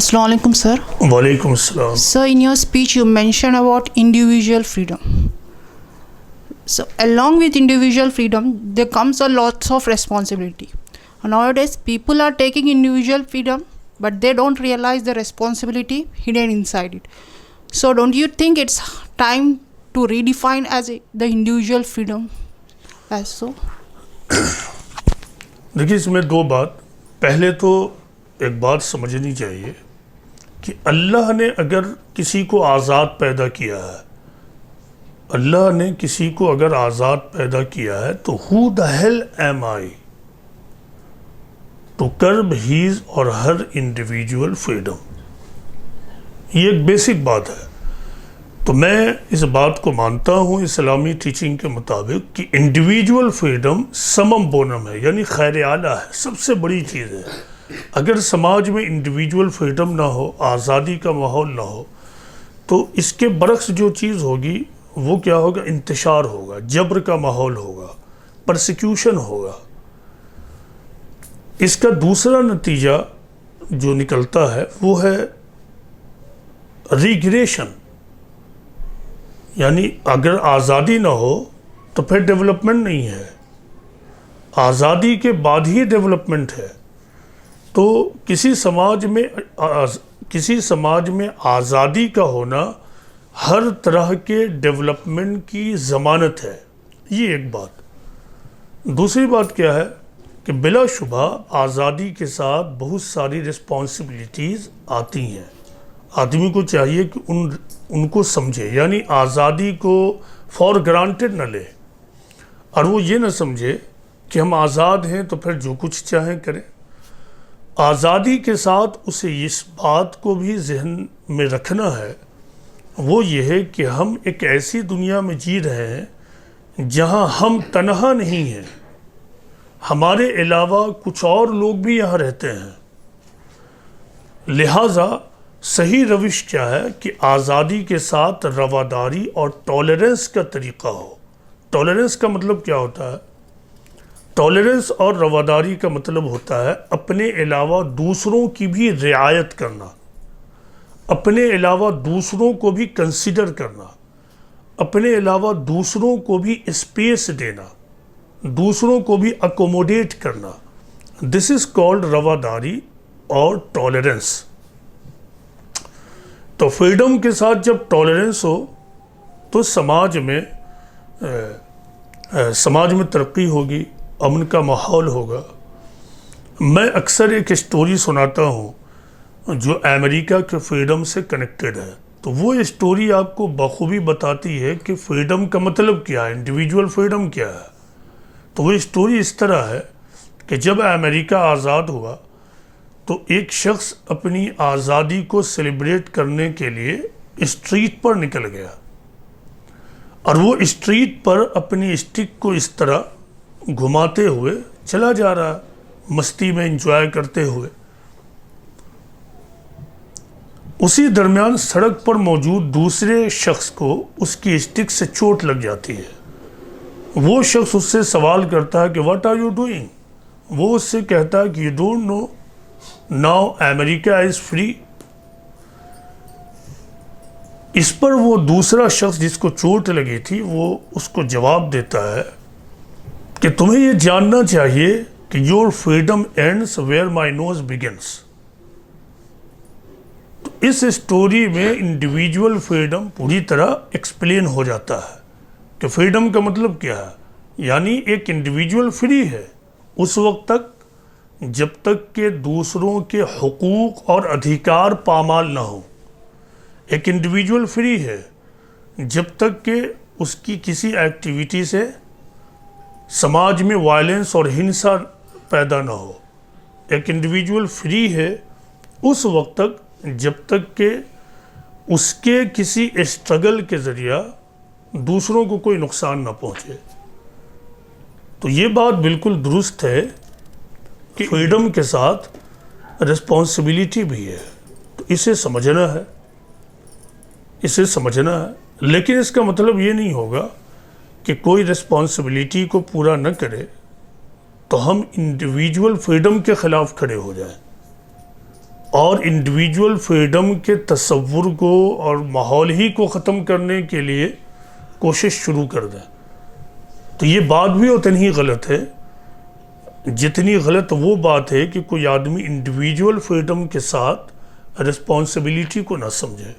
Assalamu alaikum, sir. Walaikum assalam. Sir, in your speech you mentioned about individual freedom. So along with individual freedom, there comes a lot of responsibility. Nowadays, people are taking individual freedom, but they don't realize the responsibility hidden inside it. So don't you think it's time to redefine the individual freedom as so? देखिए, इसमें दो बात. पहले तो एक बात समझनी चाहिए कि अल्लाह ने अगर किसी को आज़ाद पैदा किया है, अल्लाह ने किसी को अगर आज़ाद पैदा किया है, तो who the hell am I to curb his or her individual freedom? ये एक बेसिक बात है. तो मैं इस बात को मानता हूँ इस्लामी टीचिंग के मुताबिक कि इंडिविजुअल फ्रीडम समम बोनम है, यानी खैर आला है, सबसे बड़ी चीज़ है. अगर समाज में इंडिविजुअल फ्रीडम ना हो, आज़ादी का माहौल ना हो, तो इसके बरक्स जो चीज़ होगी वो क्या होगा? इंतशार होगा, जबर का माहौल होगा, परसिक्यूशन होगा. इसका दूसरा नतीजा जो निकलता है वो है रिग्रेशन, यानी अगर आज़ादी ना हो तो फिर डेवलपमेंट नहीं है, आज़ादी के बाद ही डेवलपमेंट है. तो किसी समाज में आज़ादी का होना हर तरह के डेवलपमेंट की ज़मानत है. ये एक बात. दूसरी बात क्या है कि बिलाशुबा आज़ादी के साथ बहुत सारी रिस्पॉन्सिबिलिटीज़ आती हैं. आदमी को चाहिए कि उनको समझे, यानी आज़ादी को फॉर ग्रांटेड न ले, और वो ये न समझे कि हम आज़ाद हैं तो फिर जो कुछ चाहें करें. आज़ादी के साथ उसे इस बात को भी जहन में रखना है, वो ये है कि हम एक ऐसी दुनिया में जी रहे हैं जहां हम तन्हा नहीं हैं, हमारे अलावा कुछ और लोग भी यहाँ रहते हैं. लिहाजा सही रविश क्या है कि आज़ादी के साथ रवादारी और टॉलरेंस का तरीक़ा हो. टॉलरेंस का मतलब क्या होता है? टॉलरेंस और रवादारी का मतलब होता है अपने अलावा दूसरों की भी रियायत करना, अपने अलावा दूसरों को भी कंसिडर करना, अपने अलावा दूसरों को भी स्पेस देना, दूसरों को भी अकोमोडेट करना. दिस इज़ कॉल्ड रवादारी और टॉलरेंस. तो फ्रीडम के साथ जब टॉलरेंस हो तो समाज में तरक्की होगी, अमन का माहौल होगा. मैं अक्सर एक स्टोरी सुनाता हूँ जो अमेरिका के फ्रीडम से कनेक्टेड है. तो वो स्टोरी आपको बखूबी बताती है कि फ्रीडम का मतलब क्या है, इंडिविजुअल फ्रीडम क्या है. तो वो स्टोरी इस तरह है कि जब अमेरिका आज़ाद हुआ तो एक शख्स अपनी आज़ादी को सेलिब्रेट करने के लिए स्ट्रीट पर निकल गया, और वो स्ट्रीट पर अपनी स्टिक को इस तरह घुमाते हुए चला जा रहा, मस्ती में एंजॉय करते हुए. उसी दरमियान सड़क पर मौजूद दूसरे शख्स को उसकी स्टिक से चोट लग जाती है. वो शख्स उससे सवाल करता है कि व्हाट आर यू डूइंग. वो उससे कहता है कि you don't know now America is free. इस पर वो दूसरा शख्स जिसको चोट लगी थी वो उसको जवाब देता है कि तुम्हें ये जानना चाहिए कि your freedom ends where my nose begins. तो इस स्टोरी में इंडिविजुअल फ्रीडम पूरी तरह एक्सप्लेन हो जाता है कि फ्रीडम का मतलब क्या है. यानी एक इंडिविजुअल फ्री है उस वक्त तक जब तक के दूसरों के हुकूक और अधिकार पामाल ना हो. एक इंडिविजुअल फ्री है जब तक के उसकी किसी एक्टिविटी से समाज में वायलेंस और हिंसा पैदा ना हो. एक इंडिविजुअल फ्री है उस वक्त तक जब तक के उसके किसी स्ट्रगल के ज़रिया दूसरों को कोई नुकसान ना पहुँचे. तो ये बात बिल्कुल दुरुस्त है कि फ्रीडम के साथ रिस्पॉन्सिबिलिटी भी है. तो इसे समझना है. लेकिन इसका मतलब ये नहीं होगा कि कोई रिस्पॉन्सिबिलिटी को पूरा न करे तो हम इंडिविजुअल फ्रीडम के ख़िलाफ़ खड़े हो जाएं. اور انڈیویجول فریڈم کے تصور کو اور ماحول ہی کو ختم کرنے کے لیے کوشش شروع کر دیں، تو یہ بات بھی اتنی ہی غلط ہے جتنی غلط وہ بات ہے کہ کوئی آدمی انڈیویجول فریڈم کے ساتھ رسپانسبلٹی کو نہ سمجھے۔